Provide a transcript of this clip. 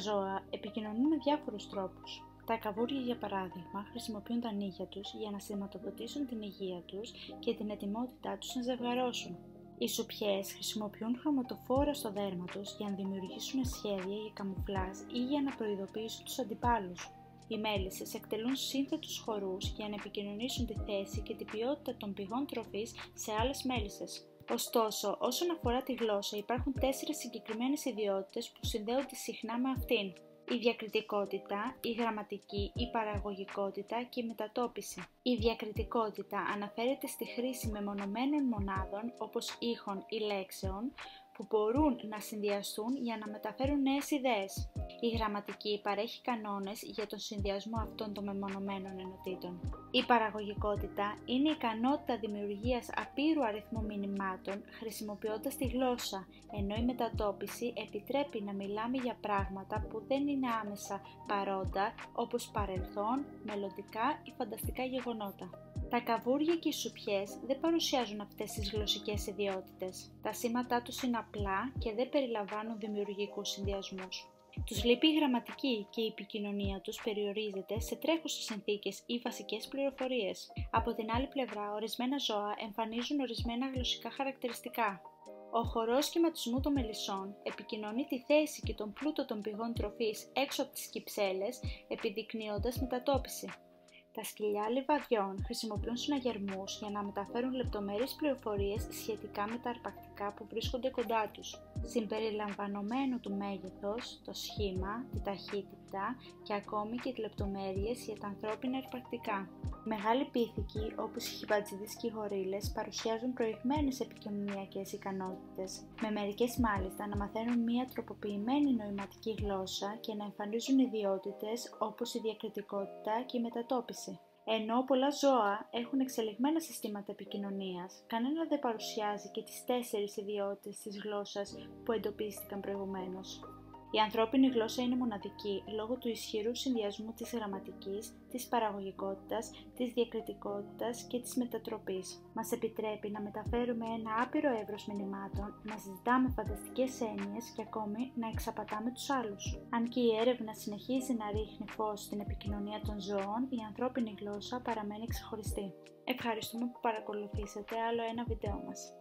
ζώα επικοινωνούν με διάφορους τρόπους. Τα καβούρια, για παράδειγμα, χρησιμοποιούν τα νύχια τους για να σηματοδοτήσουν την υγεία τους και την ετοιμότητά τους να ζευγαρώσουν. Οι σουπιές χρησιμοποιούν χρωματοφόρα στο δέρμα τους για να δημιουργήσουν σχέδια για καμουφλάζ ή για να προειδοποιήσουν τους αντιπάλους. Οι μέλισσες εκτελούν σύνθετους χορούς για να επικοινωνήσουν τη θέση και την ποιότητα των πηγών τροφής σε άλλες μέλισσες. Ωστόσο, όσον αφορά τη γλώσσα, υπάρχουν 4 συγκεκριμένες ιδιότητες που συνδέονται συχνά με αυτήν: η διακριτικότητα, η γραμματική, η παραγωγικότητα και η μετατόπιση. Η διακριτικότητα αναφέρεται στη χρήση μεμονωμένων μονάδων όπως ήχων ή λέξεων που μπορούν να συνδυαστούν για να μεταφέρουν νέες ιδέες. Η γραμματική παρέχει κανόνες για τον συνδυασμό αυτών των μεμονωμένων ενωτήτων. Η παραγωγικότητα είναι η ικανότητα δημιουργίας απείρου αριθμού μηνυμάτων χρησιμοποιώντας τη γλώσσα, ενώ η μετατόπιση επιτρέπει να μιλάμε για πράγματα που δεν είναι άμεσα παρόντα, όπως παρελθόν, μελλοντικά ή φανταστικά γεγονότα. Τα καβούρια και οι σουπιές δεν παρουσιάζουν αυτές τις γλωσσικές ιδιότητες. Τα σήματά τους είναι απλά και δεν περιλαμβάνουν δημιουργικούς συνδυασμούς. Τους λείπει η γραμματική και η επικοινωνία τους περιορίζεται σε τρέχουσες συνθήκες ή βασικές πληροφορίες. Από την άλλη πλευρά, ορισμένα ζώα εμφανίζουν ορισμένα γλωσσικά χαρακτηριστικά. Ο χορός σχηματισμού των μελισσών επικοινωνεί τη θέση και τον πλούτο των πηγών τροφής έξω από τις κυψέλες, επιδεικνύοντας μετατόπιση. Τα σκυλιά λιβαδιών χρησιμοποιούν συναγερμούς για να μεταφέρουν λεπτομερείς πληροφορίες σχετικά με τα αρπακτικά που βρίσκονται κοντά τους, συμπεριλαμβανομένου του μέγεθος, το σχήμα, τη ταχύτητα και ακόμη και τις λεπτομέρειες για τα ανθρώπινα αρπακτικά. Μεγάλοι πίθηκοι, όπως οι χιμπατζίδες και οι γορίλες, παρουσιάζουν προηγμένες επικοινωνιακές ικανότητες, με μερικές μάλιστα να μαθαίνουν μια τροποποιημένη νοηματική γλώσσα και να εμφανίζουν ιδιότητες όπως η διακριτικότητα και η μετατόπιση. Ενώ πολλά ζώα έχουν εξελιγμένα συστήματα επικοινωνίας, κανένα δεν παρουσιάζει και τις 4 ιδιότητες της γλώσσας που εντοπίστηκαν προηγουμένως. Η ανθρώπινη γλώσσα είναι μοναδική λόγω του ισχυρού συνδυασμού της γραμματικής, της παραγωγικότητας, της διακριτικότητας και της μετατροπής. Μας επιτρέπει να μεταφέρουμε ένα άπειρο εύρος μηνυμάτων, να συζητάμε φανταστικές έννοιες και ακόμη να εξαπατάμε τους άλλους. Αν και η έρευνα συνεχίζει να ρίχνει φως στην επικοινωνία των ζώων, η ανθρώπινη γλώσσα παραμένει ξεχωριστή. Ευχαριστούμε που παρακολουθήσατε άλλο ένα βίντεο μας.